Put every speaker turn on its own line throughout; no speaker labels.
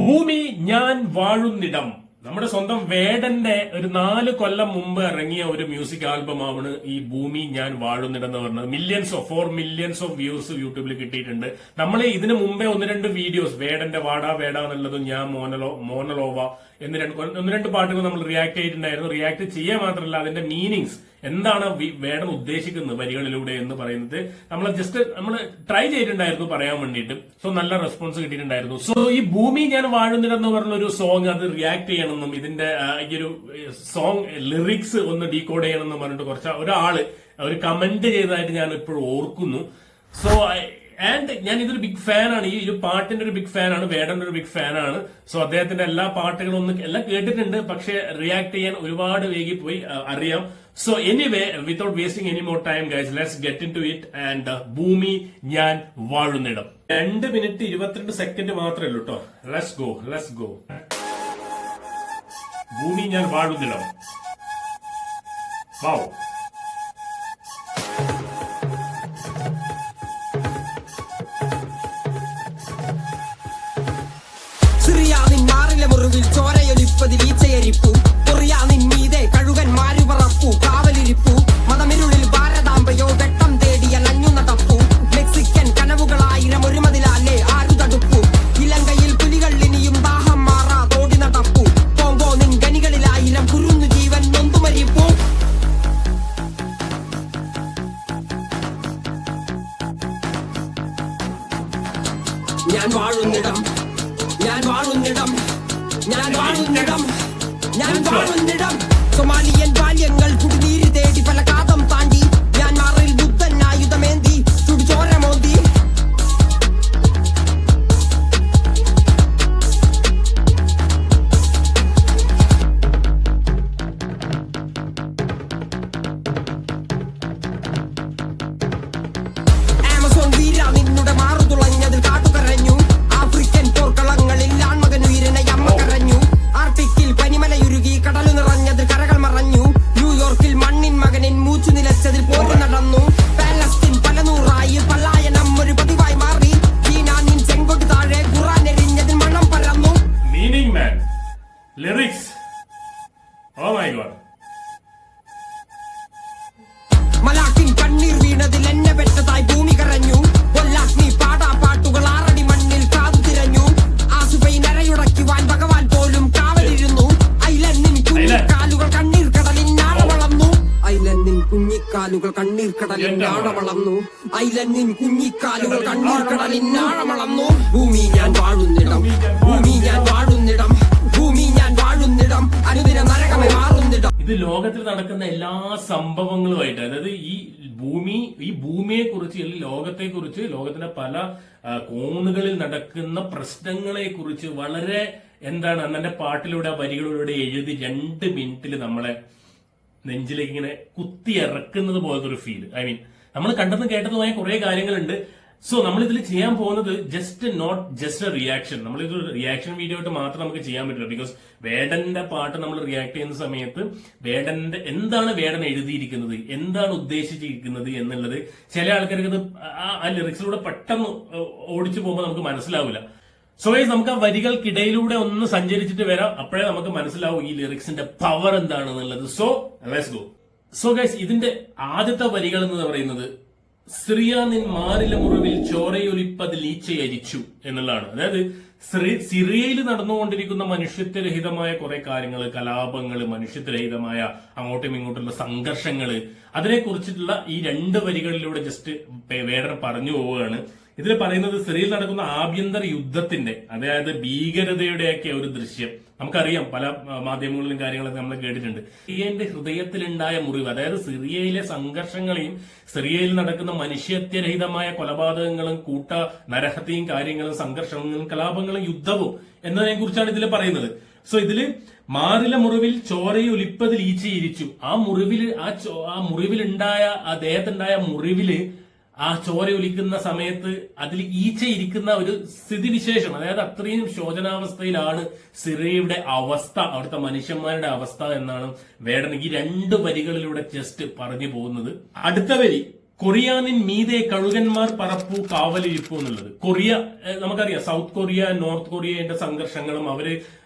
ഭൂമി ഞാൻ വാഴുന്നിടം നമ്മുടെ സ്വന്തം വേടന്റെ ഒരു 4 കൊല്ലം മുമ്പ് ഇറങ്ങിയ ഒരു മ്യൂസിക് ആൽബമാണ് ഈ ഭൂമി ഞാൻ വാഴുന്നിടം എന്ന് പറഞ്ഞത്. 4 മില്യൺസ് ഓഫ് വ്യൂസ് യൂട്യൂബിൽ കിട്ടിയിട്ടുണ്ട്. നമ്മൾ ഇതിനു മുമ്പേ 1-2 വീഡിയോസ് വേടന്റെ വാടാ വേട എന്നുള്ളതും ഞാൻ മോനലോവ ഒന്ന് രണ്ട് പാട്ടുകൾ നമ്മൾ റിയാക്ട് ചെയ്തിട്ടുണ്ടായിരുന്നു. റിയാക്ട് ചെയ്യാൻ മാത്രമല്ല അതിന്റെ മീനിങ്സ് എന്താണ് വേടൻ ഉദ്ദേശിക്കുന്നത് വരികളിലൂടെ എന്ന് പറയുന്നത് നമ്മൾ ട്രൈ ചെയ്തിട്ടുണ്ടായിരുന്നു പറയാൻ വേണ്ടിയിട്ട്. സോ നല്ല റെസ്പോൺസ് കിട്ടിയിട്ടുണ്ടായിരുന്നു. സോ ഈ ഭൂമി ഞാൻ വാഴുന്നിടം എന്ന് പറഞ്ഞ ഒരു സോങ് അത് റിയാക്ട് ചെയ്യണമെന്നും ഇതിന്റെ ഈ ഒരു സോങ് ലിറിക്സ് ഒന്ന് ഡീകോഡ് ചെയ്യണമെന്നും പറഞ്ഞിട്ട് ഒരാള് ഒരു കമന്റ് ചെയ്തതായിട്ട് ഞാൻ ഇപ്പോഴും ഓർക്കുന്നു. സോ ആൻഡ് ഞാൻ ഇതൊരു ബിഗ് ഫാനാണ്, ഈ ഒരു പാട്ടിന്റെ ഒരു ബിഗ് ഫാനാണ്, വേടന്റെ ഒരു ബിഗ് ഫാനാണ്. സോ അദ്ദേഹത്തിന്റെ എല്ലാ പാട്ടുകളും എല്ലാം കേട്ടിട്ടുണ്ട്, പക്ഷെ റിയാക്ട് ചെയ്യാൻ ഒരുപാട് വൈകിപ്പോയി അറിയാം. So anyway without wasting any more time guys, let's get into it. And ഭൂമി ഞാൻ വാഴുന്നിടം 2 മിനിറ്റ് 22 സെക്കൻഡ് മാത്രമേ ഉള്ളൂ കേട്ടോ. Let's go. ഭൂമി ഞാൻ വാഴുന്നിടം. വൗ.
മുറിവിൽ ചോരയൊലിപ്പതിൽ ഈച്ചയരിപ്പു കൊറിയാ നിന്മീതെ കഴുകൻ മാരുപറപ്പു കാവലിരിപ്പു മതമിരുളിൽ ഭാരതാംബയോ വെട്ടം തേടിയ നഞ്ഞു നടപ്പു മെക്സിക്കൻ കനവുകളായിരം ഒരുമതിലാലേ ആരു തടുപ്പു ഇലങ്കയിൽ പുലികൾ ഇനിയും ദാഹം മാറാ തോടി നടപ്പു കോങ്കോ നിൻ ഗനികളിലായിരം കുരുന്നു ജീവൻ നൊന്തുമരിപ്പു. ഞാൻ വാഴുന്നിടം സൊമാലിയൻ ബാല്യങ്ങൾ കുടിനീര് തേടി പല കാതം താണ്ടി ഞാൻ മാറിൽ ബുദ്ധൻ ആയുധമേന്തി ചുടുചോര മോന്തി. ആമസോൺ വീര നിന്നുടെ മാറു തുളഞ്ഞതിൽ കാട്ടുകരഞ്ഞു ആഫ്രിക്കൻ പോർക്കളങ്ങളിൽ ആൺമകനുയരനെ അമ്മ കരഞ്ഞു ആർട്ടിക്കിൽ പനിമലയുരുകി കടലു നിറഞ്ഞതിൽ കരകൾ മറഞ്ഞു ന്യൂയോർക്കിൽ മണ്ണിൻ മകനിൻ മൂച്ചു നിലച്ചതിൽ പോര് നടന്നു പാലസ്തീൻ പല നൂറായി പലായനം ഒരു പതിവായി മാറി ചീനാനിൻ ചെങ്കൊടി താഴെ ഖുറാൻ എറിഞ്ഞതിൽ മണം പരന്നു.
Meaning man lyrics oh my god.
മലാക്കിൻ കണ്ണീർ വീണതിൽ എന്നെ പെട്ടതായി ഭൂമി കരഞ്ഞു കൊല്ലാഗ്നി പാടാ പാട്ടുകൾ ആറടി മണ്ണിൽ കാതു തിരഞ്ഞു ആസുബൈ നരയുടയ്ക്കുവാൻ ഭഗവാൻ പോലും കാവലിരുന്നു ഐലന്നിൻ കുഞ്ഞിക്കാലുകൾ കണ്ണീർ കടലിൻ ആഴമളന്നു ഐലന്നിൻ കുഞ്ഞിക്കാലുകൾ കണ്ണീർ കടലിൻ ആഴമളന്നു ഐലന്നിൻ കുഞ്ഞിക്കാലുകൾ കണ്ണീർ കടലിൻ ആഴമളന്നു. ഭൂമി ഞാൻ വാഴുന്നിടം ഭൂമി ഞാൻ വാഴുന്നിടം ഭൂമി ഞാൻ വാഴുന്നിടം അനുദിന നരകമേ മാറുന്നിടം.
ഇത് ലോകത്തിൽ നടക്കുന്ന എല്ലാ സംഭവങ്ങളുമായിട്ട്, അതായത് ഈ ഭൂമിയെ കുറിച്ച് അല്ലെങ്കിൽ ലോകത്തെ കുറിച്ച്, ലോകത്തിന്റെ പല കോണുകളിൽ നടക്കുന്ന പ്രശ്നങ്ങളെ കുറിച്ച് വളരെ അന്നെ പാട്ടിലൂടെ വരികളിലൂടെ എഴുതി 2 മിനിറ്റിൽ നമ്മളെ നെഞ്ചിലേക്ക് ഇങ്ങനെ കുത്തി ഇറക്കുന്നത് പോലത്തെ ഒരു ഫീൽ. നമ്മൾ കണ്ടതും കേട്ടതുമായ കുറെ കാര്യങ്ങളുണ്ട്. സോ നമ്മൾ ഇതിൽ ചെയ്യാൻ പോകുന്നത് നോട്ട് ജസ്റ്റ് എ റിയാക്ഷൻ. നമ്മളിത് റിയാക്ഷൻ വീഡിയോ ആയിട്ട് മാത്രം നമുക്ക് ചെയ്യാൻ പറ്റില്ല. ബിക്കോസ് വേടന്റെ പാട്ട് നമ്മൾ റിയാക്ട് ചെയ്യുന്ന സമയത്ത് എന്താണ് വേടൻ എഴുതിയിരിക്കുന്നത്, എന്താണ് ഉദ്ദേശിച്ചിരിക്കുന്നത് എന്നുള്ളത് ചില ആൾക്കാർക്ക് ഇത് ആ ലിറിക്സിലൂടെ പെട്ടെന്ന് ഓടിച്ചു പോകുമ്പോൾ നമുക്ക് മനസ്സിലാവില്ല. സോ ഗൈസ്, നമുക്ക് ആ വരികൾക്കിടയിലൂടെ ഒന്ന് സഞ്ചരിച്ചിട്ട് വരാം. അപ്പോഴേ നമുക്ക് മനസ്സിലാവും ഈ ലിറിക്സിന്റെ പവർ എന്താണെന്നുള്ളത്. So let's go. So guys, ഇതിന്റെ ആദ്യത്തെ വരികൾ എന്ന് പറയുന്നത് സിറിയ നിൻ മാറില മുറിവിൽ ചോരയൊലിപ്പതിൽ ഈച്ചയരിച്ചു എന്നുള്ളതാണ്. അതായത് സിറിയയിൽ നടന്നുകൊണ്ടിരിക്കുന്ന മനുഷ്യത്വരഹിതമായ കുറെ കാര്യങ്ങൾ, കലാപങ്ങൾ, മനുഷ്യത്വരഹിതമായ അങ്ങോട്ടും ഇങ്ങോട്ടുള്ള സംഘർഷങ്ങള്, അതിനെ കുറിച്ചിട്ടുള്ള ഈ 2 വരികളിലൂടെ ജസ്റ്റ് വേടൻ പറഞ്ഞു പോവുകയാണ്. ഇതിൽ പറയുന്നത് സിറിയയിൽ നടക്കുന്ന ആഭ്യന്തര യുദ്ധത്തിന്റെ, അതായത് ഭീകരതയുടെയൊക്കെ ഒരു ദൃശ്യം നമുക്കറിയാം. പല മാധ്യമങ്ങളിലും കാര്യങ്ങളൊക്കെ നമ്മൾ കേട്ടിട്ടുണ്ട്. സിറിയന്റെ ഹൃദയത്തിലുണ്ടായ മുറിവ്, അതായത് സിറിയയിലെ സംഘർഷങ്ങളെയും സിറിയയിൽ നടക്കുന്ന മനുഷ്യത്വരഹിതമായ കൊലപാതകങ്ങളും നരഹത്യയും കാര്യങ്ങളും സംഘർഷങ്ങളും കലാപങ്ങളും യുദ്ധവും എന്നതിനെ കുറിച്ചാണ് ഇതിൽ പറയുന്നത്. സോ ഇതില് മാറില മുറിവിൽ ചോരയൊലിപ്പതിൽ ഈച്ചയിരിച്ചു. ആ മുറിവിലുണ്ടായ ദേഹത്തുണ്ടായ മുറിവില് ആ ചോര ഒലിക്കുന്ന സമയത്ത് അതിൽ ഈച്ച ഇരിക്കുന്ന ഒരു സ്ഥിതിവിശേഷം, അതായത് അത്രയും ശോചനാവസ്ഥയിലാണ് സിറിയയുടെ അവസ്ഥ, അവിടുത്തെ മനുഷ്യന്മാരുടെ അവസ്ഥ എന്നാണ് വേടൻ ഈ 2 വരികളിലൂടെ ജസ്റ്റ് പറഞ്ഞു പോകുന്നത്. അടുത്ത വരി കൊറിയാനിൻ മീതെ കഴുകന്മാർ പറപ്പു കാവലിരിപ്പു എന്നുള്ളത്. കൊറിയ നമുക്കറിയാം, സൗത്ത് കൊറിയ നോർത്ത് കൊറിയയുടെ സംഘർഷങ്ങളും അവര്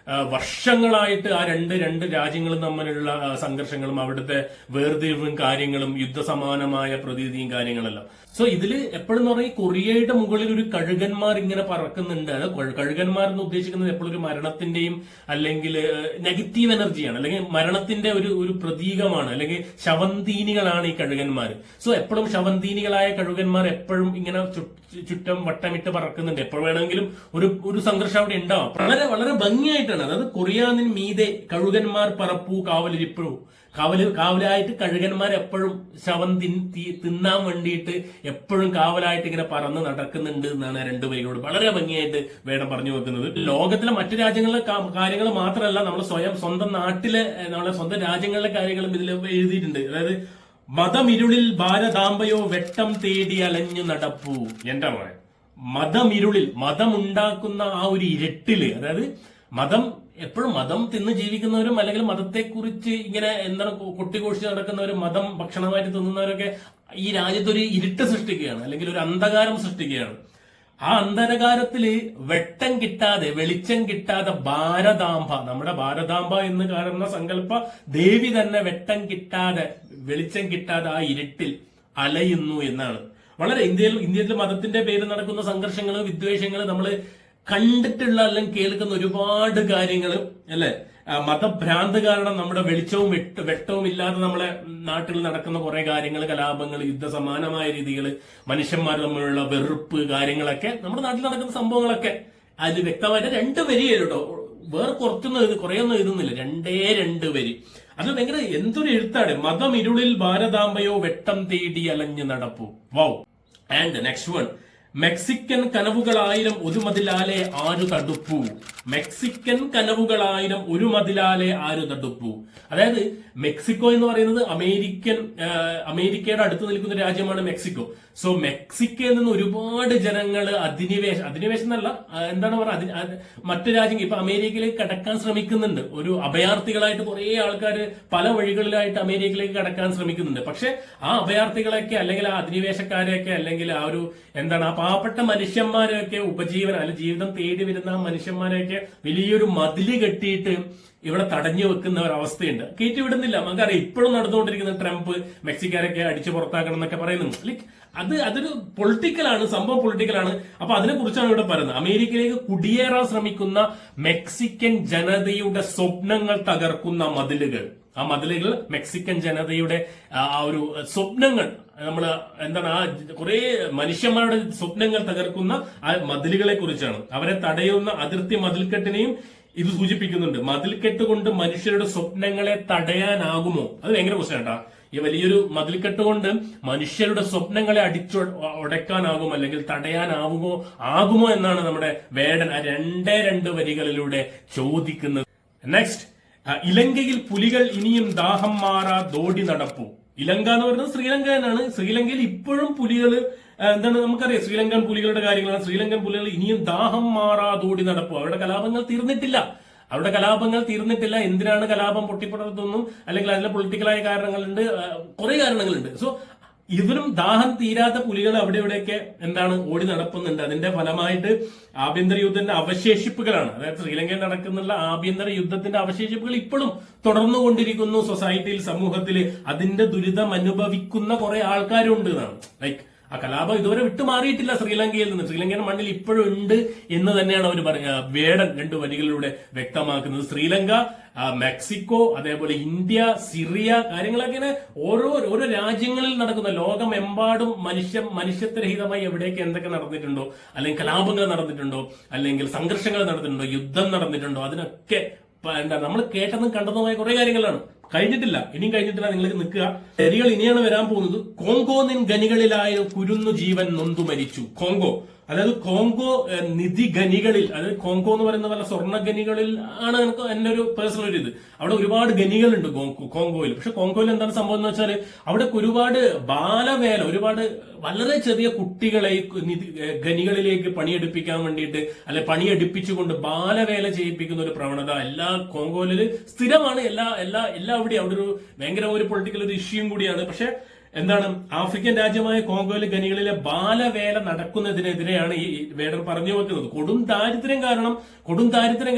വർഷങ്ങളായിട്ട് ആ രണ്ട് രാജ്യങ്ങളും തമ്മിലുള്ള സംഘർഷങ്ങളും അവിടുത്തെ വേർതിരിവും കാര്യങ്ങളും യുദ്ധസമാനമായ പ്രതീതിയും കാര്യങ്ങളെല്ലാം. സോ ഇതില് എപ്പോഴും പറയും കൊറിയയുടെ മുകളിൽ ഒരു കഴുകന്മാർ ഇങ്ങനെ പറക്കുന്നുണ്ട്. അത് കഴുകന്മാർ എന്ന് ഉദ്ദേശിക്കുന്നത് എപ്പോഴും ഒരു മരണത്തിന്റെയും അല്ലെങ്കിൽ നെഗറ്റീവ് എനർജിയാണ്, അല്ലെങ്കിൽ മരണത്തിന്റെ ഒരു പ്രതീകമാണ്, അല്ലെങ്കിൽ ശവന്തീനികളാണ് ഈ കഴുകന്മാർ. സോ എപ്പോഴും ശവന്തീനികളായ കഴുകന്മാർ എപ്പോഴും ഇങ്ങനെ ചുറ്റം വട്ടമിട്ട് പറക്കുന്നുണ്ട്. എപ്പോഴും വേണമെങ്കിലും ഒരു സംഘർഷം അവിടെ ഉണ്ടാവും. വളരെ വളരെ ഭംഗിയായിട്ടാണ്, അതായത് കൊറിയാനിൻ മീതെ കഴുകന്മാർ പറപ്പു കാവലിരിപ്പു, കാവലായിട്ട് കഴുകന്മാർ എപ്പോഴും ശവം തിന്നാൻ വേണ്ടിയിട്ട് എപ്പോഴും കാവലായിട്ട് ഇങ്ങനെ പറന്ന് നടക്കുന്നുണ്ട് എന്നാണ് രണ്ട് വരികളോട് വളരെ ഭംഗിയായിട്ട് വേടൻ പറഞ്ഞു വെക്കുന്നത്. ലോകത്തിലെ മറ്റു രാജ്യങ്ങളിലെ കാര്യങ്ങൾ മാത്രമല്ല, നമ്മൾ സ്വന്തം നാട്ടിലെ നമ്മളെ സ്വന്തം രാജ്യങ്ങളിലെ കാര്യങ്ങളും ഇതിൽ എഴുതിയിട്ടുണ്ട്. അതായത് മതമിരുളിൽ ഭാരതാംബയോ വെട്ടം തേടി അലഞ്ഞു നടപ്പു. എന്റെ മോനെ, മതമിരുളിൽ, മതമുണ്ടാക്കുന്ന ആ ഒരു ഇരുട്ടില്, അതായത് മതം എപ്പോഴും മതം തിന്ന് ജീവിക്കുന്നവരും അല്ലെങ്കിൽ മതത്തെക്കുറിച്ച് ഇങ്ങനെ എന്താണ് കൊട്ടിഘോഷിച്ച് നടക്കുന്നവരും മതം ഭക്ഷണമായിട്ട് തിന്നുന്നവരൊക്കെ ഈ രാജ്യത്തൊരു ഇരുട്ട് സൃഷ്ടിക്കുകയാണ്, അല്ലെങ്കിൽ ഒരു അന്ധകാരം സൃഷ്ടിക്കുകയാണ്. ആ അന്ധകാരത്തില് വെട്ടം കിട്ടാതെ, വെളിച്ചം കിട്ടാതെ ഭാരതാംബ, നമ്മുടെ ഭാരതാംബ എന്ന് കാണുന്ന സങ്കല്പ ദേവി തന്നെ വെട്ടം കിട്ടാതെ, വെളിച്ചം കിട്ടാതെ ആ ഇരുട്ടിൽ അലയുന്നു എന്നാണ്. വളരെ ഇന്ത്യയിൽ മതത്തിന്റെ പേര് നടക്കുന്ന സംഘർഷങ്ങൾ, വിദ്വേഷങ്ങൾ നമ്മൾ കണ്ടിട്ടുള്ള അല്ലെങ്കിൽ കേൾക്കുന്ന ഒരുപാട് കാര്യങ്ങൾ അല്ലെ. മതഭ്രാന്ത് കാരണം നമ്മുടെ വെളിച്ചവും വെട്ടവും ഇല്ലാതെ നമ്മളെ നാട്ടിൽ നടക്കുന്ന കുറെ കാര്യങ്ങൾ, കലാപങ്ങൾ, യുദ്ധസമാനമായ രീതികൾ, മനുഷ്യന്മാർ തമ്മിലുള്ള വെറുപ്പ് കാര്യങ്ങളൊക്കെ നമ്മുടെ നാട്ടിൽ നടക്കുന്ന സംഭവങ്ങളൊക്കെ അതിൽ വ്യക്തമായിട്ട് രണ്ട് വരി കേട്ടോ. വേറെ കുറേയൊന്നും എഴുതുന്നില്ല, രണ്ട് വരി. അത് ഭയങ്കര എന്തൊരു എഴുത്താണ്. മതം ഇരുളിൽ ഭാരതാംബയോ വെട്ടം തേടി അലഞ്ഞു നടപ്പു. Wow. And next one, Mexican കനവുകളായിരം ഒരു മതിലാലെ ആരു തടുപ്പു. മെക്സിക്കൻ കനവുകളായിരം ഒരു മതിലാലെ ആരു തടുപ്പു. അതായത് മെക്സിക്കോ എന്ന് പറയുന്നത് അമേരിക്കയുടെ അടുത്ത് നിൽക്കുന്ന രാജ്യമാണ് മെക്സിക്കോ. സോ മെക്സിക്കോയിൽ നിന്ന് ഒരുപാട് ജനങ്ങൾ അധിനിവേശം എന്നല്ല, എന്താണ് പറയുക, മറ്റു രാജ്യങ്ങൾ ഇപ്പൊ അമേരിക്കയിലേക്ക് കടക്കാൻ ശ്രമിക്കുന്നുണ്ട്. ഒരു അഭയാർത്ഥികളായിട്ട് കുറെ ആൾക്കാർ പല വഴികളിലായിട്ട് അമേരിക്കയിലേക്ക് കടക്കാൻ ശ്രമിക്കുന്നുണ്ട്. പക്ഷെ ആ അഭയാർത്ഥികളെയൊക്കെ അല്ലെങ്കിൽ ആ അധിനിവേശക്കാരെയൊക്കെ അല്ലെങ്കിൽ ആ ഒരു എന്താണ് ആ പാവപ്പെട്ട മനുഷ്യന്മാരെയൊക്കെ ഉപജീവനം അല്ലെങ്കിൽ ജീവിതം തേടി വരുന്ന ആ മനുഷ്യന്മാരെയൊക്കെ വലിയൊരു മതില് കെട്ടിയിട്ട് ഇവിടെ തടഞ്ഞു വെക്കുന്ന ഒരു അവസ്ഥയുണ്ട്. കയറ്റി വിടുന്നില്ല. നമുക്കറിയാം ഇപ്പോഴും നടന്നുകൊണ്ടിരിക്കുന്ന ട്രംപ് മെക്സിക്കാരൊക്കെ അടിച്ചു പുറത്താക്കണം എന്നൊക്കെ പറയുന്നു. ലൈക്ക് അതൊരു പൊളിറ്റിക്കലാണ്, സംഭവം പൊളിറ്റിക്കലാണ്. അപ്പൊ അതിനെ കുറിച്ചാണ് ഇവിടെ പറയുന്നത്. അമേരിക്കയിലേക്ക് കുടിയേറാൻ ശ്രമിക്കുന്ന മെക്സിക്കൻ ജനതയുടെ സ്വപ്നങ്ങൾ തകർക്കുന്ന മതിലുകൾ. ആ മതിലുകൾ മെക്സിക്കൻ ജനതയുടെ ആ ഒരു സ്വപ്നങ്ങൾ, നമ്മള് എന്താണ് ആ കുറെ മനുഷ്യന്മാരുടെ സ്വപ്നങ്ങൾ തകർക്കുന്ന ആ മതിലുകളെ കുറിച്ചാണ്. അവരെ തടയുന്ന അതിർത്തി മതിൽക്കെട്ടിനെയും ഇത് സൂചിപ്പിക്കുന്നുണ്ട്. മതിൽക്കെട്ട് കൊണ്ട് മനുഷ്യരുടെ സ്വപ്നങ്ങളെ തടയാനാകുമോ? അത് ഭയങ്കര ക്വസ്റ്റ്യൻ കേട്ടാ. ഈ വലിയൊരു മതിൽക്കെട്ട് കൊണ്ട് മനുഷ്യരുടെ സ്വപ്നങ്ങളെ ഉടയ്ക്കാനാകുമോ അല്ലെങ്കിൽ തടയാനാകുമോ എന്നാണ് നമ്മുടെ വേടൻ ആ രണ്ട് വരികളിലൂടെ ചോദിക്കുന്നത്. നെക്സ്റ്റ്, ഇലങ്കയിൽ പുലികൾ ഇനിയും ദാഹം മാറാതോടി നടപ്പു. ഇലങ്ക എന്ന് പറയുന്നത് ശ്രീലങ്ക തന്നെയാണ്. ശ്രീലങ്കയിൽ ഇപ്പോഴും പുലികൾ എന്താണ് നമുക്കറിയാം, ശ്രീലങ്കൻ പുലികളുടെ കാര്യങ്ങളാണ്. ശ്രീലങ്കൻ പുലികൾ ഇനിയും ദാഹം മാറാതോടി നടപ്പു. അവരുടെ കലാപങ്ങൾ തീർന്നിട്ടില്ല. എന്തിനാണ് കലാപം പൊട്ടിപ്പുറത്തൊന്നും അല്ലെങ്കിൽ അതിലെ പൊളിറ്റിക്കലായ കാരണങ്ങളുണ്ട്, കുറെ കാരണങ്ങളുണ്ട്. സോ ഇവരും ദാഹം തീരാത്ത പുലികൾ അവിടെ ഇവിടെയൊക്കെ എന്താണ് ഓടി നടപ്പുന്നുണ്ട്. അതിന്റെ ഫലമായിട്ട് ആഭ്യന്തര യുദ്ധത്തിന്റെ അവശേഷിപ്പുകളാണ്, അതായത് ശ്രീലങ്കയിൽ നടക്കുന്നുള്ള ആഭ്യന്തര യുദ്ധത്തിന്റെ അവശേഷിപ്പുകൾ ഇപ്പോഴും തുടർന്നുകൊണ്ടിരിക്കുന്നു. സൊസൈറ്റിയിൽ, സമൂഹത്തിൽ അതിന്റെ ദുരിതം അനുഭവിക്കുന്ന കുറെ ആൾക്കാരുണ്ട് എന്നാണ്. ലൈക്ക് ആ കലാപം ഇതുവരെ വിട്ടുമാറിയിട്ടില്ല ശ്രീലങ്കയിൽ നിന്ന്. ശ്രീലങ്കയുടെ മണ്ണിൽ ഇപ്പോഴും ഉണ്ട് എന്ന് തന്നെയാണ് അവർ വേടൻ രണ്ട് വരികളിലൂടെ വ്യക്തമാക്കുന്നത്. ശ്രീലങ്ക, മെക്സിക്കോ, അതേപോലെ ഇന്ത്യ, സിറിയ കാര്യങ്ങളൊക്കെ ഓരോ രാജ്യങ്ങളിൽ നടക്കുന്ന, ലോകമെമ്പാടും മനുഷ്യത്വരഹിതമായി എവിടേക്ക് എന്തൊക്കെ നടന്നിട്ടുണ്ടോ, അല്ലെങ്കിൽ കലാപങ്ങൾ നടന്നിട്ടുണ്ടോ, അല്ലെങ്കിൽ സംഘർഷങ്ങൾ നടന്നിട്ടുണ്ടോ, യുദ്ധം നടന്നിട്ടുണ്ടോ, അതിനൊക്കെ എന്താ നമ്മൾ കേട്ടതും കണ്ടതുമായ കുറെ കാര്യങ്ങളാണ്. ഇനിയും കഴിഞ്ഞിട്ടില്ല. നിങ്ങൾക്ക് നിൽക്കുക. വരികൾ ഇനിയാണ് വരാൻ പോകുന്നത്. കോങ്കോ നിൻ ഗനികളിലായ കുരുന്നു ജീവൻ നൊന്തു മരിച്ചു. കോങ്കോ, അതായത് കോങ്കോ നിധി ഖനികളിൽ, അതായത് കോങ്കോ എന്ന് പറയുന്ന പോലെ സ്വർണ്ണ ഖനികളിൽ ആണ് എനിക്ക് എന്റെ ഒരു പേഴ്സണൽ ഒരു ഇത്. അവിടെ ഒരുപാട് ഖനികളുണ്ട് കോങ്കോയിൽ. പക്ഷെ കോങ്കോയിൽ എന്താണ് സംഭവം എന്ന് വെച്ചാൽ അവിടെ ഒരുപാട് ബാലവേല, ഒരുപാട് വളരെ ചെറിയ കുട്ടികളെ ഖനികളിലേക്ക് പണിയെടുപ്പിക്കാൻ വേണ്ടിയിട്ട് അല്ലെ പണിയെടുപ്പിച്ചുകൊണ്ട് ബാലവേല ചെയ്യിപ്പിക്കുന്ന ഒരു പ്രവണത എല്ലാ കോങ്കോയില് സ്ഥിരമാണ്. എല്ലാ അവിടെ ഒരു ഭയങ്കര ഒരു പൊളിറ്റിക്കൽ ഒരു ഇഷ്യൂയും കൂടിയാണ്. പക്ഷെ എന്താണ് ആഫ്രിക്കൻ രാജ്യമായ കോങ്കോയിലെ ഖനികളിലെ ബാലവേല നടക്കുന്നതിനെതിരെയാണ് ഈ വേടൻ പറഞ്ഞു വെക്കുന്നത്. കൊടും ദാരിദ്ര്യം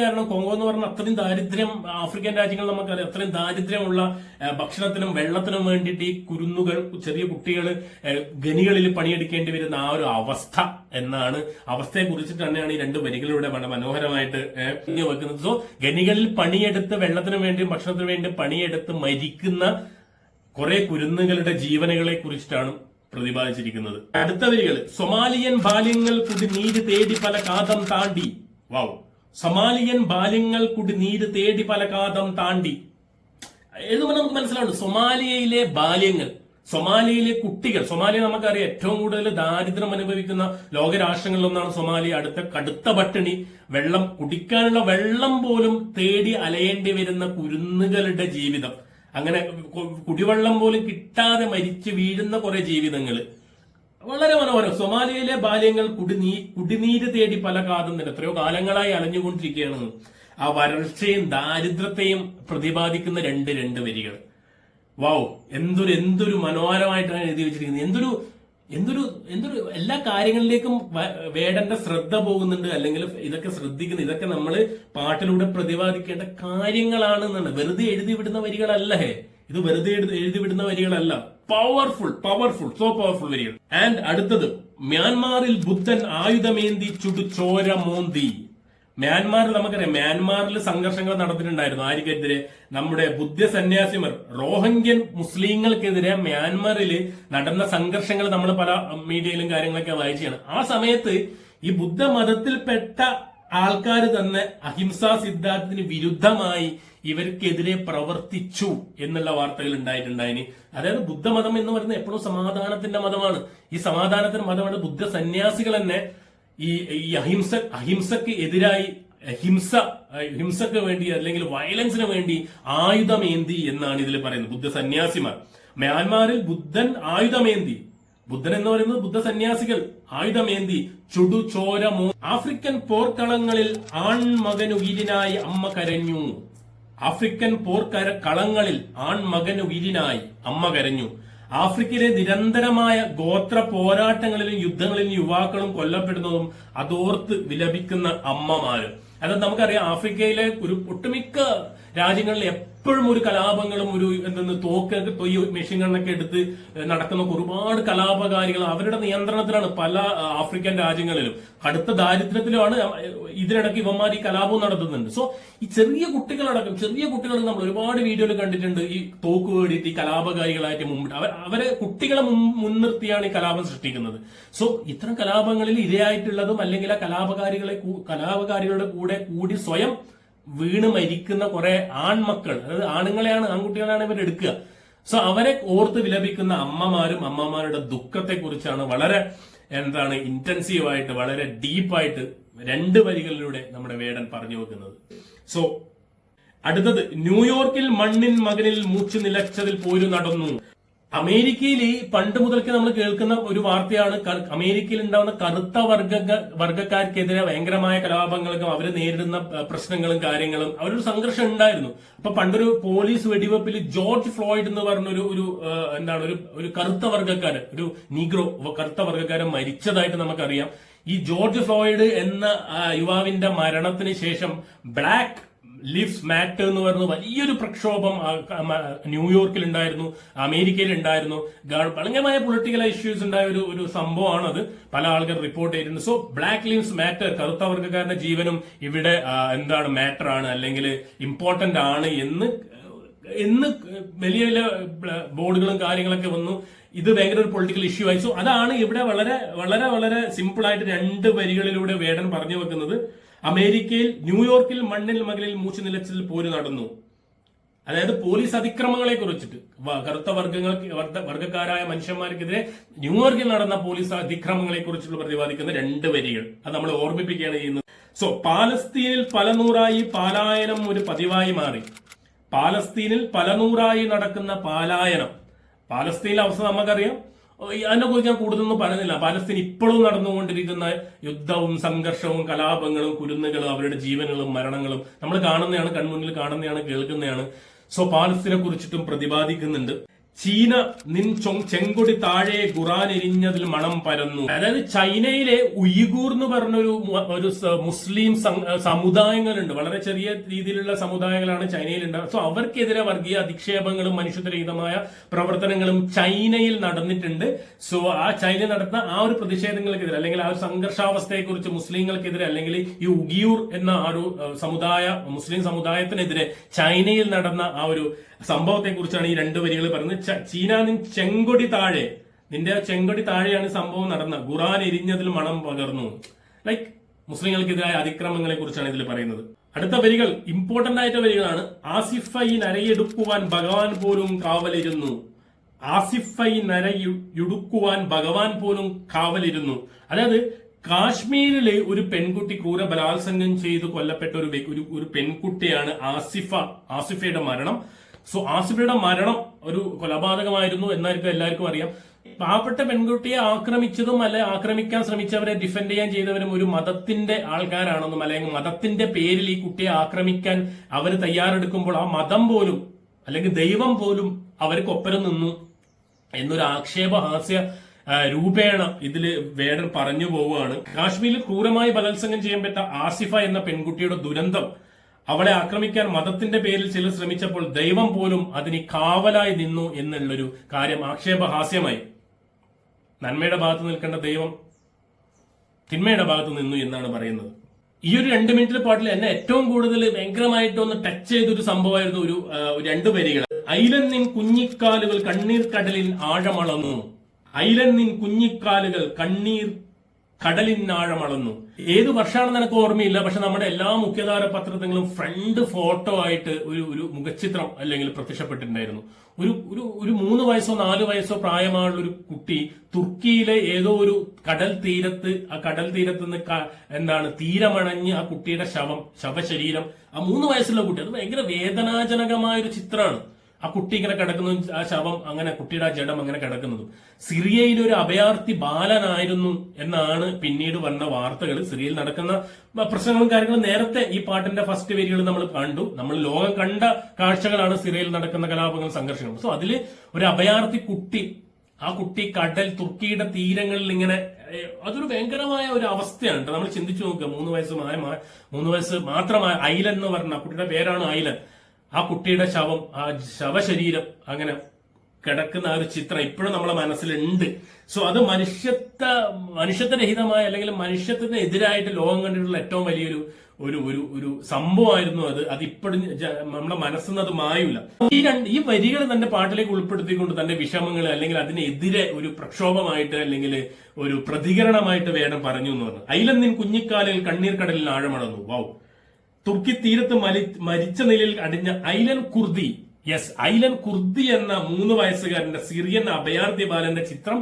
കാരണം കോങ്കോ എന്ന് പറഞ്ഞാൽ അത്രയും ദാരിദ്ര്യം ആഫ്രിക്കൻ രാജ്യങ്ങൾ നമുക്കറിയാം. അത്രയും ദാരിദ്ര്യമുള്ള ഭക്ഷണത്തിനും വെള്ളത്തിനും വേണ്ടിയിട്ട് ഈ കുരുന്നുകൾ, ചെറിയ കുട്ടികൾ ഖനികളിൽ പണിയെടുക്കേണ്ടി വരുന്ന ആ ഒരു അവസ്ഥ എന്നാണ്. അവസ്ഥയെ കുറിച്ചിട്ട് തന്നെയാണ് ഈ രണ്ട് വരികളിലൂടെ വളരെ മനോഹരമായിട്ട് വെക്കുന്നത്. സോ ഖനികളിൽ പണിയെടുത്ത് വെള്ളത്തിനു വേണ്ടിയും ഭക്ഷണത്തിനു വേണ്ടിയും പണിയെടുത്ത് മരിക്കുന്ന കുറെ കുരുന്നുകളുടെ ജീവനുകളെ കുറിച്ചിട്ടാണ് പ്രതിപാദിച്ചിരിക്കുന്നത്. അടുത്ത വരികൾ, സൊമാലിയൻ ബാല്യങ്ങൾ കുടി നീര് തേടി പല കാതം താണ്ടി. വാവ്, സൊമാലിയൻ ബാല്യങ്ങൾ കുടി നീര് തേടി പല കാതം താണ്ടി. എഴുതുമ്പോൾ നമുക്ക് മനസ്സിലാവുന്നു സൊമാലിയയിലെ ബാല്യങ്ങൾ, സൊമാലിയയിലെ കുട്ടികൾ. സൊമാലിയ നമുക്കറിയാം ഏറ്റവും കൂടുതൽ ദാരിദ്ര്യം അനുഭവിക്കുന്ന ലോകരാഷ്ട്രങ്ങളിലൊന്നാണ് സൊമാലിയ. കടുത്ത പട്ടിണി, വെള്ളം കുടിക്കാനുള്ള വെള്ളം പോലും തേടി അലയേണ്ടി വരുന്ന കുരുന്നുകളുടെ ജീവിതം, അങ്ങനെ കുടിവെള്ളം പോലും കിട്ടാതെ മരിച്ചു വീഴുന്ന കുറെ ജീവിതങ്ങൾ. വളരെ മനോഹരം. സൊമാലിയയിലെ ബാല്യങ്ങൾ കുടിനീര് തേടി പല കാതം തന്നെ എത്രയോ കാലങ്ങളായി അലഞ്ഞുകൊണ്ടിരിക്കുകയാണ്. ആ വരൾച്ചയും ദാരിദ്ര്യത്തെയും പ്രതിപാദിക്കുന്ന രണ്ട് വരികൾ. വാവ്, എന്തൊരു മനോഹരമായിട്ടാണ് എഴുതി വെച്ചിരിക്കുന്നത്. എന്തൊരു എല്ലാ കാര്യങ്ങളിലേക്കും വേടന്റെ ശ്രദ്ധ പോകുന്നുണ്ട്, അല്ലെങ്കിൽ ഇതൊക്കെ ശ്രദ്ധിക്കുന്നു. ഇതൊക്കെ നമ്മൾ പാട്ടിലൂടെ പ്രതിപാദിക്കേണ്ട കാര്യങ്ങളാണെന്നാണ്. വെറുതെ എഴുതി വിടുന്ന വരികളല്ല. ഇത് വെറുതെ എഴുതി വിടുന്ന വരികളല്ല. പവർഫുൾ, സോ പവർഫുൾ വരികൾ. ആൻഡ് അടുത്തത്, മ്യാൻമാറിൽ ബുദ്ധൻ ആയുധമേന്തി ചുടുചോര മോന്തി. മ്യാൻമാറിൽ നമുക്കറിയാം, മ്യാൻമാറിൽ സംഘർഷങ്ങൾ നടന്നിട്ടുണ്ടായിരുന്നു. ആർക്കെതിരെ? നമ്മുടെ ബുദ്ധ സന്യാസിമാർ, റോഹിംഗ്യൻ മുസ്ലിങ്ങൾക്കെതിരെ മ്യാൻമാറിൽ നടന്ന സംഘർഷങ്ങൾ നമ്മൾ പല മീഡിയയിലും കാര്യങ്ങളൊക്കെ വായിച്ചാണ്. ആ സമയത്ത് ഈ ബുദ്ധമതത്തിൽപ്പെട്ട ആൾക്കാർ തന്നെ അഹിംസാ സിദ്ധാന്തത്തിന് വിരുദ്ധമായി ഇവർക്കെതിരെ പ്രവർത്തിച്ചു എന്നുള്ള വാർത്തകൾ ഉണ്ടായിട്ടുണ്ടായിന്. അതായത് ബുദ്ധമതം എന്ന് പറയുന്നത് എപ്പോഴും സമാധാനത്തിന്റെ മതമാണ്. ഈ സമാധാനത്തിന്റെ മതമാണ്. ബുദ്ധ സന്യാസികൾ തന്നെ ഈ അഹിംസക്ക് എതിരായി ഹിംസക്ക് വേണ്ടി അല്ലെങ്കിൽ വയലൻസിന് വേണ്ടി ആയുധമേന്തി എന്നാണ് ഇതിൽ പറയുന്നത്. ബുദ്ധ സന്യാസിമാർ മ്യാൻമാറിൽ ബുദ്ധൻ ആയുധമേന്തി, ബുദ്ധൻ എന്ന് പറയുന്നത് ബുദ്ധ സന്യാസികൾ ആയുധമേന്തി ചുടുചോര ആഫ്രിക്കൻ പോർക്കളങ്ങളിൽ ആൺമകനുകിരിനായി അമ്മ കരഞ്ഞു. ആഫ്രിക്കൻ പോർക്കളങ്ങളിൽ ആൺമകനുകിരിനായി അമ്മ കരഞ്ഞു. ആഫ്രിക്കയിലെ നിരന്തരമായ ഗോത്ര പോരാട്ടങ്ങളിലും യുദ്ധങ്ങളിലും യുവാക്കളും കൊല്ലപ്പെടുന്നതും അതോർത്ത് വിലപിക്കുന്ന അമ്മമാരും. അതായത് നമുക്കറിയാം ആഫ്രിക്കയിലെ ഒരു ഒട്ടുമിക്ക രാജ്യങ്ങളിൽ എപ്പോഴും ഒരു കലാപങ്ങളും ഒരു തോക്കൊക്കെ മെഷീൻ ഗണ്ണൊക്കെ എടുത്ത് നടക്കുന്ന ഒരുപാട് കലാപകാരികൾ അവരുടെ നിയന്ത്രണത്തിലാണ് പല ആഫ്രിക്കൻ രാജ്യങ്ങളിലും. കടുത്ത ദാരിദ്ര്യത്തിലുമാണ് ഇതിനിടയ്ക്ക് ഇവന്മാർ ഈ കലാപവും നടത്തുന്നുണ്ട്. സോ ഈ ചെറിയ കുട്ടികൾ നമ്മൾ ഒരുപാട് വീഡിയോയിൽ കണ്ടിട്ടുണ്ട്. ഈ തോക്ക് വേടിയിട്ട് ഈ കലാപകാരികളായിട്ട് മുമ്പിട്ട് അവരെ കുട്ടികളെ മുൻനിർത്തിയാണ് ഈ കലാപം സൃഷ്ടിക്കുന്നത്. സോ ഇത്തരം കലാപങ്ങളിൽ ഇരയായിട്ടുള്ളതും അല്ലെങ്കിൽ ആ കലാപകാരികളുടെ കൂടി സ്വയം വീണ് മരിക്കുന്ന കുറെ ആൺമക്കൾ, അതായത് ആൺകുട്ടികളാണ് ഇവരെടുക്കുക. സോ അവരെ ഓർത്ത് വിലപിക്കുന്ന അമ്മമാരും അമ്മമാരുടെ ദുഃഖത്തെ കുറിച്ചാണ് വളരെ ഇന്റൻസീവായിട്ട് വളരെ ഡീപ്പായിട്ട് രണ്ട് വരികളിലൂടെ നമ്മുടെ വേടൻ പറഞ്ഞു വെക്കുന്നത്. സോ അടുത്തത്, ന്യൂയോർക്കിൽ മണ്ണിൻ മകനിൽ മൂച്ചു നിലച്ചതിൽ പോരു നടന്നു. അമേരിക്കയിൽ ഈ പണ്ട് മുതൽക്ക് നമ്മൾ കേൾക്കുന്ന ഒരു വാർത്തയാണ് അമേരിക്കയിൽ ഉണ്ടാവുന്ന കറുത്ത വർഗക്കാർക്കെതിരെ ഭയങ്കരമായ കലാപങ്ങൾക്കും അവർ നേരിടുന്ന പ്രശ്നങ്ങളും കാര്യങ്ങളും അവരൊരു സംഘർഷം ഉണ്ടായിരുന്നു. അപ്പൊ പണ്ടൊരു പോലീസ് വെടിവെപ്പിൽ ജോർജ് ഫ്ലോയിഡ് എന്ന് പറഞ്ഞ ഒരു കറുത്ത വർഗക്കാരൻ, ഒരു നീഗ്രോ കറുത്ത വർഗക്കാരൻ മരിച്ചതായിട്ട് നമുക്കറിയാം. ഈ ജോർജ് ഫ്ലോയിഡ് എന്ന യുവാവിന്റെ മരണത്തിന് ശേഷം ബ്ലാക്ക് ലിവ്സ് മാറ്റർ എന്ന് പറയുന്ന വലിയൊരു പ്രക്ഷോഭം ന്യൂയോർക്കിൽ ഉണ്ടായിരുന്നു, അമേരിക്കയിൽ ഉണ്ടായിരുന്നു. ഭയങ്കരമായ പൊളിറ്റിക്കൽ ഇഷ്യൂസ് ഉണ്ടായ ഒരു സംഭവമാണ് അത്. പല ആൾക്കാർ റിപ്പോർട്ട് ചെയ്തിരുന്നു. സോ ബ്ലാക്ക് ലിവ്സ് മാറ്റർ, കറുത്ത വർഗ്ഗക്കാരുടെ ജീവനും ഇവിടെ മാറ്റർ ആണ് അല്ലെങ്കിൽ ഇമ്പോർട്ടന്റ് ആണ് എന്ന് വലിയ വലിയ ബോർഡുകളും കാര്യങ്ങളൊക്കെ വന്നു. ഇത് ഭയങ്കര ഒരു പൊളിറ്റിക്കൽ ഇഷ്യൂ ആയി. സോ അതാണ് ഇവിടെ വളരെ വളരെ വളരെ സിമ്പിൾ ആയിട്ട് രണ്ട് വരികളിലൂടെ വേടൻ പറഞ്ഞു വെക്കുന്നത്. അമേരിക്കയിൽ ന്യൂയോർക്കിൽ മണ്ണിൽ മകളിൽ മൂച്ചു നിലച്ചതിൽ പോര് നടന്നു. അതായത് പോലീസ് അതിക്രമങ്ങളെ കുറിച്ചിട്ട് കറുത്ത വർഗ്ഗക്കാരായ മനുഷ്യന്മാർക്കെതിരെ ന്യൂയോർക്കിൽ നടന്ന പോലീസ് അതിക്രമങ്ങളെ കുറിച്ചുള്ള പ്രതിപാദിക്കുന്ന രണ്ട് വരികൾ അത് നമ്മൾ ഓർമ്മിപ്പിക്കുകയാണ് ചെയ്യുന്നത്. സോ പാലസ്തീനിൽ പലനൂറായി പാലായനം ഒരു പതിവായി മാറി. പാലസ്തീനിൽ പലനൂറായി നടക്കുന്ന പാലായനം. പാലസ്തീനിലെ അവസ്ഥ നമുക്കറിയാം. അതിനെക്കുറിച്ച് ഞാൻ കൂടുതലൊന്നും പറയുന്നില്ല. പാലസ്തീൻ ഇപ്പോഴും നടന്നുകൊണ്ടിരിക്കുന്ന യുദ്ധവും സംഘർഷവും കലാപങ്ങളും കുരുന്നുകളും അവരുടെ ജീവനുകളും മരണങ്ങളും നമ്മൾ കാണുന്നതാണ്, കൺമുന്നിൽ കാണുന്നതാണ്, കേൾക്കുന്നതാണ്. സോ പാലസ്തീനെ കുറിച്ചിട്ടും പ്രതിപാദിക്കുന്നുണ്ട്. ചീന നിൻ ചെങ്കൊടി താഴെ ഖുറാൻ എരിഞ്ഞതിൽ മണം പരന്നു. അതായത് ചൈനയിലെ ഉയ്ഗൂർ എന്ന് പറഞ്ഞൊരു മുസ്ലിം സമുദായങ്ങളുണ്ട്. വളരെ ചെറിയ രീതിയിലുള്ള സമുദായങ്ങളാണ് ചൈനയിലുണ്ട്. സോ അവർക്കെതിരെ വർഗീയ അധിക്ഷേപങ്ങളും മനുഷ്യത്വരഹിതമായ പ്രവർത്തനങ്ങളും ചൈനയിൽ നടന്നിട്ടുണ്ട്. സോ ആ ചൈനയിൽ നടത്തുന്ന ആ ഒരു പ്രതിഷേധങ്ങൾക്കെതിരെ അല്ലെങ്കിൽ ആ ഒരു സംഘർഷാവസ്ഥയെക്കുറിച്ച് മുസ്ലിങ്ങൾക്കെതിരെ അല്ലെങ്കിൽ ഈ ഉഗിയൂർ എന്ന ആ ഒരു മുസ്ലിം സമുദായത്തിനെതിരെ ചൈനയിൽ നടന്ന ആ ഒരു സംഭവത്തെ കുറിച്ചാണ് ഈ രണ്ട് വരികൾ പറയുന്നത്. ചീന നിൻ ചെങ്കൊടി താഴെ, നിന്റെ ചെങ്കൊടി താഴെയാണ് സംഭവം നടന്നത്. ഖുറാൻ എരിഞ്ഞതിൽ മണം പകർന്നു. ലൈക്ക് മുസ്ലിങ്ങൾക്കെതിരായ അതിക്രമങ്ങളെ കുറിച്ചാണ് ഇതിൽ പറയുന്നത്. അടുത്ത വരികൾ ഇമ്പോർട്ടന്റ് ആയിട്ട് വരികളാണ്. ആസിഫ ഈ നരയെടുക്കുവാൻ ഭഗവാൻ പോലും കാവലിരുന്നു. ആസിഫ ഈ നരയുടുക്കുവാൻ ഭഗവാൻ പോലും കാവലിരുന്നു. അതായത് കാശ്മീരിലെ ഒരു പെൺകുട്ടി ക്രൂര ബലാത്സംഗം ചെയ്ത് കൊല്ലപ്പെട്ട ഒരു പെൺകുട്ടിയാണ് ആസിഫയുടെ മരണം. സോ ആസിഫയുടെ മരണം ഒരു കൊലപാതകമായിരുന്നു എന്നായിരിക്കും എല്ലാവർക്കും അറിയാം. പാവപ്പെട്ട പെൺകുട്ടിയെ ആക്രമിച്ചതും അല്ലെ ആക്രമിക്കാൻ ശ്രമിച്ചവരെ ഡിഫെൻഡ് ചെയ്യാൻ ചെയ്തവരും ഒരു മതത്തിന്റെ ആൾക്കാരാണെന്നും അല്ലെങ്കിൽ മതത്തിന്റെ പേരിൽ ഈ കുട്ടിയെ ആക്രമിക്കാൻ അവർ തയ്യാറെടുക്കുമ്പോൾ ആ മതം പോലും അല്ലെങ്കിൽ ദൈവം പോലും അവർക്കൊപ്പരം നിന്നു എന്നൊരു ആക്ഷേപഹാസ്യ രൂപേണ ഇതില് വേടൻ പറഞ്ഞു പോവുകയാണ്. കാശ്മീരിൽ ക്രൂരമായി ബലാത്സംഗം ചെയ്യപ്പെട്ട ആസിഫ എന്ന പെൺകുട്ടിയുടെ ദുരന്തം, അവളെ ആക്രമിക്കാൻ മതത്തിന്റെ പേരിൽ ചിലർ ശ്രമിച്ചപ്പോൾ ദൈവം പോലും അതിന് കാവലായി നിന്നു എന്നുള്ളൊരു കാര്യം ആക്ഷേപഹാസ്യമായി. നന്മയുടെ ഭാഗത്ത് നിൽക്കേണ്ട ദൈവം തിന്മയുടെ ഭാഗത്ത് നിന്നു എന്നാണ് പറയുന്നത്. ഈ ഒരു 2 മിനിറ്റിലെ പാട്ടിൽ എന്നെ ഏറ്റവും കൂടുതൽ ഭയങ്കരമായിട്ട് ഒന്ന് ടച്ച് ചെയ്തൊരു സംഭവമായിരുന്നു ഒരു 2 വരികൾ. ഐലൻ നിൻ കുഞ്ഞിക്കാലുകൾ കണ്ണീർ കടലിൻ ആഴമളന്നു. ഐലൻ നിൻ കുഞ്ഞിക്കാലുകൾ കണ്ണീർ കടലിനാഴമളന്നു. ഏത് വർഷമാണെന്ന് എനിക്ക് ഓർമ്മയില്ല. പക്ഷെ നമ്മുടെ എല്ലാ മുഖ്യധാര പത്രത്തിലും ഫ്രണ്ട് ഫോട്ടോ ആയിട്ട് ഒരു മുഖചിത്രം അല്ലെങ്കിൽ പ്രത്യക്ഷപ്പെട്ടിട്ടുണ്ടായിരുന്നു. ഒരു 3 വയസ്സോ 4 വയസ്സോ പ്രായമുള്ള ഒരു കുട്ടി തുർക്കിയിലെ ഏതോ ഒരു കടൽ തീരത്ത്, ആ കടൽ തീരത്ത് നിന്ന് തീരമണഞ്ഞ് ആ കുട്ടിയുടെ ശവശരീരം, ആ 3 വയസ്സുള്ള കുട്ടി, അത് ഭയങ്കര വേദനാജനകമായ ഒരു ചിത്രമാണ്. ആ കുട്ടി ഇങ്ങനെ കിടക്കുന്നതും ആ ശവം അങ്ങനെ കുട്ടിയുടെ ആ ജഡം അങ്ങനെ കിടക്കുന്നതും. സിറിയയിലെ ഒരു അഭയാർത്ഥി ബാലനായിരുന്നു എന്നാണ് പിന്നീട് വന്ന വാർത്തകൾ. സിറിയയിൽ നടക്കുന്ന പ്രശ്നങ്ങളും കാര്യങ്ങളും നേരത്തെ ഈ പാട്ടിന്റെ ഫസ്റ്റ് വരികൾ നമ്മൾ കണ്ടു. നമ്മൾ ലോകം കണ്ട കാഴ്ചകളാണ് സിറിയയിൽ നടക്കുന്ന കലാപങ്ങളും സംഘർഷങ്ങളും. സോ അതില് ഒരു അഭയാർത്ഥി കുട്ടി, ആ കുട്ടി തുർക്കിയുടെ തീരങ്ങളിൽ ഇങ്ങനെ, അതൊരു ഭയങ്കരമായ ഒരു അവസ്ഥയാണ്. നമ്മൾ ചിന്തിച്ചു നോക്കുക. 3 വയസ്സ് മാത്രമായ ഐലൻ എന്ന് പറഞ്ഞ ആ കുട്ടിയുടെ പേരാണ് ഐലൻ. ആ കുട്ടിയുടെ ശവം, ആ ശവശരീരം അങ്ങനെ കിടക്കുന്ന ആ ഒരു ചിത്രം ഇപ്പോഴും നമ്മളെ മനസ്സിലുണ്ട്. സോ അത് മനുഷ്യത്വരഹിതമായ അല്ലെങ്കിൽ മനുഷ്യത്തിന് എതിരായിട്ട് ലോകം കണ്ടിട്ടുള്ള ഏറ്റവും വലിയൊരു ഒരു സംഭവമായിരുന്നു അത്. അതിപ്പോഴും നമ്മുടെ മനസ്സിൽ നിന്ന് അത് മായൂല. ഈ വരികൾ തന്റെ പാട്ടിലേക്ക് ഉൾപ്പെടുത്തിക്കൊണ്ട് തന്റെ വിഷമങ്ങൾ അല്ലെങ്കിൽ അതിനെതിരെ ഒരു പ്രക്ഷോഭമായിട്ട് അല്ലെങ്കിൽ ഒരു പ്രതികരണമായിട്ട് വേണം പറഞ്ഞു എന്ന് പറഞ്ഞു. ഐലൻ നിൻ കുഞ്ഞിക്കാലിൽ കണ്ണീർ കടലിൽ ആഴമടന്നു. വൗ. തുർക്കി തീരത്ത് മരിച്ച നിലയിൽ അടിഞ്ഞ ഐലൻ കുർദി. യെസ്, ഐലൻ കുർദി എന്ന 3 വയസ്സുകാരന്റെ സിറിയൻ അഭയാർത്ഥി ബാലന്റെ ചിത്രം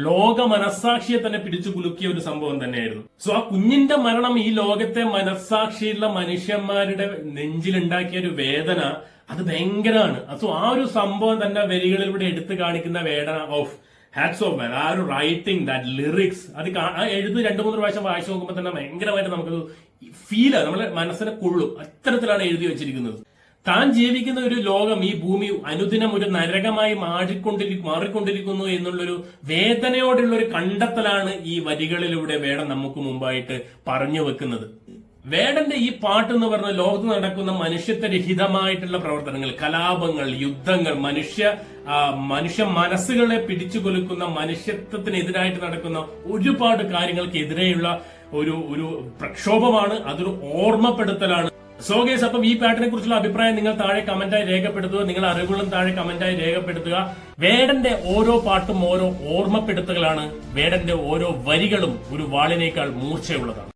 ലോക മനസ്സാക്ഷിയെ തന്നെ പിടിച്ചു കുലുക്കിയ ഒരു സംഭവം തന്നെയായിരുന്നു. സോ ആ കുഞ്ഞിന്റെ മരണം ഈ ലോകത്തെ മനസ്സാക്ഷിയുള്ള മനുഷ്യന്മാരുടെ നെഞ്ചിലുണ്ടാക്കിയ ഒരു വേദന, അത് ഭയങ്കരമാണ്. സോ ആ ഒരു സംഭവം തന്നെ വരികളിലൂടെ എടുത്തു കാണിക്കുന്ന വേദന ഓഫ് ഹാറ്റ്സ് ഓഫ് മാൻ. ആ ഒരു റൈറ്റിംഗ്, ദാറ്റ് ലിറിക്സ്, അത് എഴുതി 2-3 പ്രാവശ്യം വായിച്ചു നോക്കുമ്പോൾ തന്നെ ഭയങ്കരമായിട്ട് നമുക്കത് ഫീല്, നമ്മളെ മനസ്സിനെ കൊള്ളും. അത്തരത്തിലാണ് എഴുതി വെച്ചിരിക്കുന്നത്. താൻ ജീവിക്കുന്ന ഒരു ലോകം, ഈ ഭൂമി അനുദിനം ഒരു നരകമായി മാറിക്കൊണ്ടിരിക്കുന്നു എന്നുള്ളൊരു വേദനയോടുള്ള ഒരു കണ്ടെത്തലാണ് ഈ വരികളിലൂടെ വേടൻ നമുക്ക് മുമ്പായിട്ട് പറഞ്ഞു വെക്കുന്നത്. വേടന്റെ ഈ പാട്ട് എന്ന് പറഞ്ഞ ലോകത്ത് നടക്കുന്ന മനുഷ്യത്വരഹിതമായിട്ടുള്ള പ്രവർത്തനങ്ങൾ, കലാപങ്ങൾ, യുദ്ധങ്ങൾ, മനുഷ്യ മനസ്സുകളെ പിടിച്ചു കൊലുക്കുന്ന, മനുഷ്യത്വത്തിനെതിരായിട്ട് നടക്കുന്ന ഒരുപാട് കാര്യങ്ങൾക്കെതിരെയുള്ള ഒരു പ്രക്ഷോഭമാണ്. അതൊരു ഓർമ്മപ്പെടുത്തലാണ്. സോ ഗൈസ്, അപ്പം ഈ പാട്ടിനെ കുറിച്ചുള്ള അഭിപ്രായം നിങ്ങൾ താഴെ കമന്റായി രേഖപ്പെടുത്തുക. നിങ്ങളുടെ അറിവുകളും താഴെ കമന്റായി രേഖപ്പെടുത്തുക. വേടന്റെ ഓരോ പാട്ടും ഓരോ ഓർമ്മപ്പെടുത്തലുകളാണ്. വേടന്റെ ഓരോ വരികളും ഒരു വാളിനേക്കാൾ മൂർച്ചയുള്ളതാണ്.